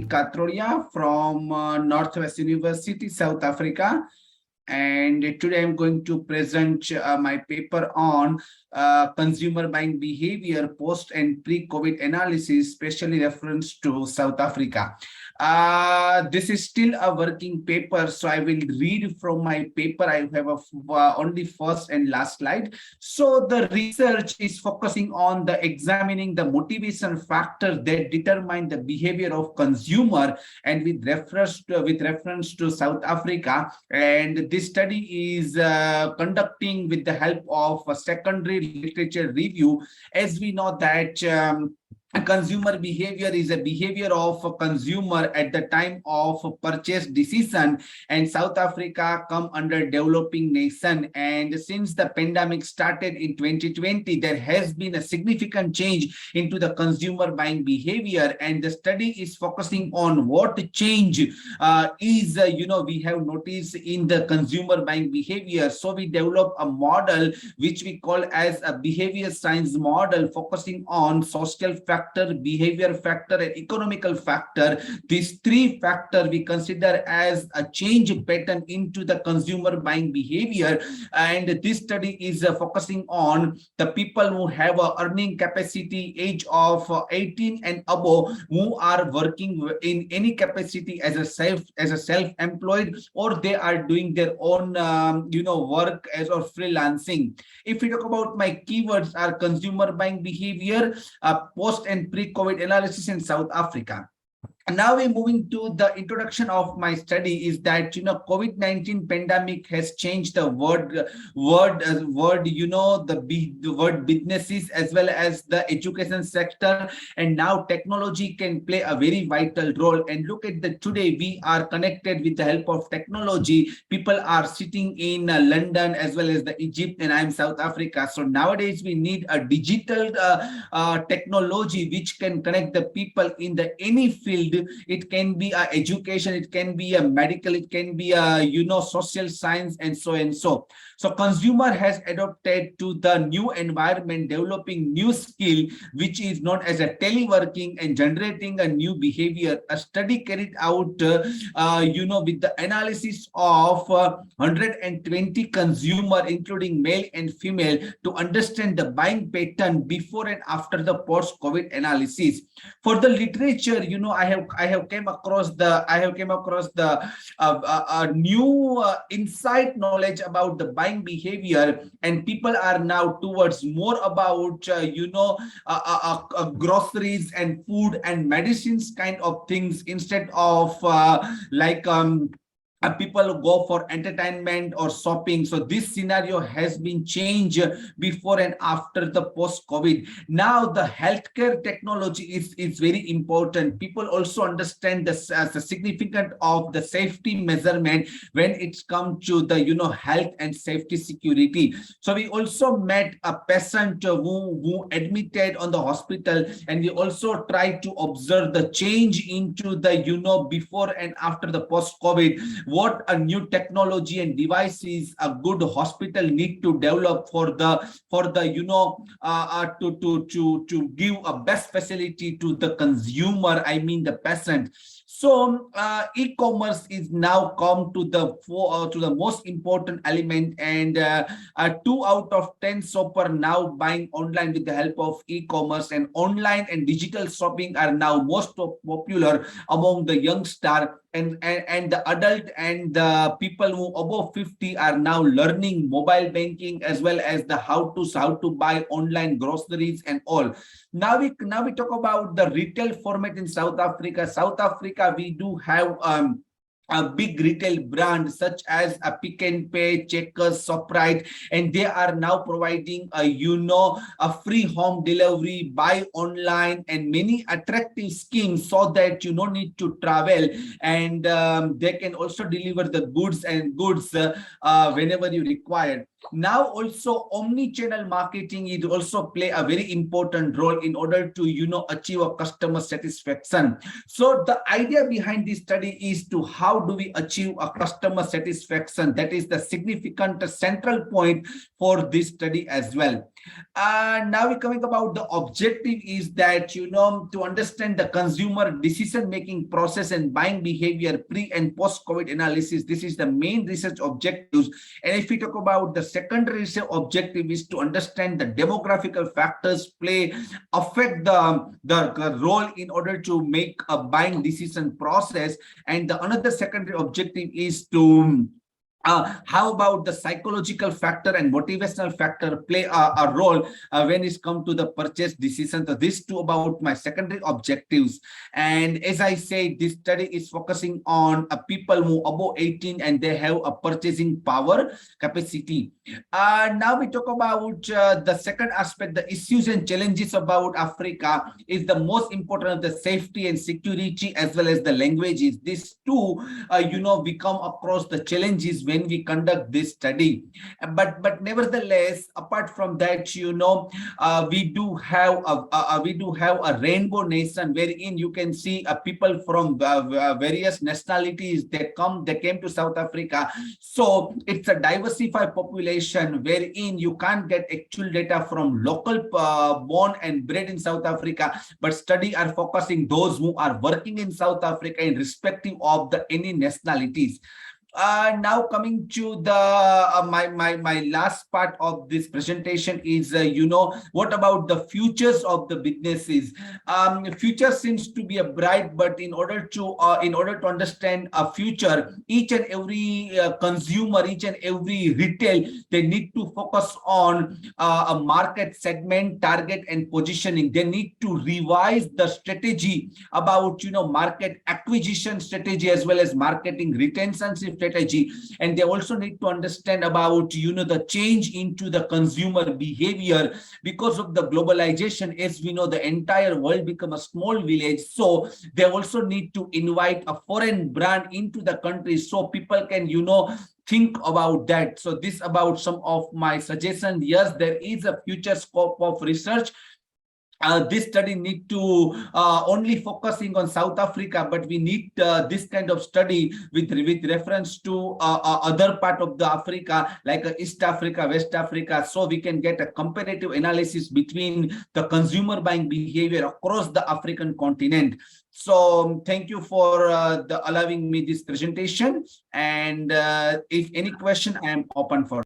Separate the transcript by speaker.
Speaker 1: Katrodia from Northwest University, South Africa. And today I'm going to present my paper on consumer buying behavior post and pre-COVID analysis, especially reference to South Africa. This is still a working paper, so I will read from my paper. I have only first and last slide. So the research is focusing on the examining the motivation factors that determine the behavior of consumer, and with reference to South Africa. And this study is conducting with the help of a secondary literature review, as we know that a consumer behavior is a behavior of a consumer at the time of purchase decision, and South Africa come under developing nation. And since the pandemic started in 2020, there has been a significant change into the consumer buying behavior, and the study is focusing on what change we have noticed in the consumer buying behavior. So we develop a model which we call as a behavior science model, focusing on social factor, behavior factor, and economical factor. These three factors we consider as a change pattern into the consumer buying behavior. And this study is focusing on the people who have a earning capacity age of 18 and above, who are working in any capacity as a self-employed, or they are doing their own work as or freelancing. If we talk about my keywords are consumer buying behavior, post and pre-COVID analysis in South Africa. And now we're moving to the introduction of my study. Is that COVID-19 pandemic has changed the word businesses as well as the education sector, and now technology can play a very vital role. And look at the today we are connected with the help of technology. People are sitting in London as well as the Egypt, and I'm South Africa. So nowadays we need a digital technology which can connect the people in the any field. It can be a education, it can be a medical, it can be a social science, and so and so. So consumer has adopted to the new environment, developing new skill which is known as a teleworking and generating a new behavior. A study carried out with the analysis of 120 consumer, including male and female, to understand the buying pattern before and after the post-COVID analysis. For the literature, I have came across the new insight knowledge about the buying behavior, and people are now towards more about groceries and food and medicines kind of things, instead of people go for entertainment or shopping. So this scenario has been changed before and after the post-COVID. Now the healthcare technology is very important. People also understand the significance of the safety measurement when it's come to the health and safety security. So we also met a patient who admitted on the hospital, and we also tried to observe the change into the before and after the post-COVID. What a new technology and devices a good hospital need to develop for the to give a best facility to the consumer, I mean the patient. So e-commerce is now come to the most important element, and 2 out of 10 shopper now buying online with the help of e-commerce, and online and digital shopping are now most popular among the youngster, and the adult and the people who above 50 are now learning mobile banking as well as the how to buy online groceries and all. Now we talk about the retail format in South Africa. South Africa, we do have a big retail brand such as a Pick and Pay, Checkers, Shoprite, and they are now providing a free home delivery, buy online, and many attractive schemes, so that you don't need to travel, and they can also deliver the goods whenever you require. Now also omni-channel marketing is also play a very important role in order to achieve a customer satisfaction. So the idea behind this study is to how do we achieve a customer satisfaction. That is the significant central point for this study as well. Now we're coming about the objective is that to understand the consumer decision making process and buying behavior pre and post COVID analysis. This is the main research objectives. And if we talk about the secondary research objective is to understand the demographical factors affect the role in order to make a buying decision process. And the another secondary objective is to how about the psychological factor and motivational factor play a role when it's come to the purchase decision. So these two about my secondary objectives. And as I say, this study is focusing on people who above 18 and they have a purchasing power capacity. Now we talk about the second aspect, the issues and challenges about Africa is the most important of the safety and security as well as the languages. These two, we come across the challenges when we conduct this study. But nevertheless, apart from that, we do have a rainbow nation wherein you can see people from various nationalities. They came to South Africa. So it's a diversified population wherein you can't get actual data from local born and bred in South Africa, but study are focusing those who are working in South Africa in respective of the any nationalities. Now coming to the my last part of this presentation is what about the futures of the businesses. Future seems to be a bright, but in order to understand a future, each and every consumer, each and every retail, they need to focus on a market segment, target and positioning. They need to revise the strategy about market acquisition strategy as well as marketing retention strategy. And they also need to understand about the change into the consumer behavior because of the globalization. As we know, the entire world become a small village, so they also need to invite a foreign brand into the country so people can think about that. So this about some of my suggestions. Yes, there is a future scope of research. This study need to only focusing on South Africa, but we need this kind of study with reference to other part of the Africa, like East Africa, West Africa, so we can get a comparative analysis between the consumer buying behavior across the African continent. So thank you for allowing me this presentation, and if any question, I am open for.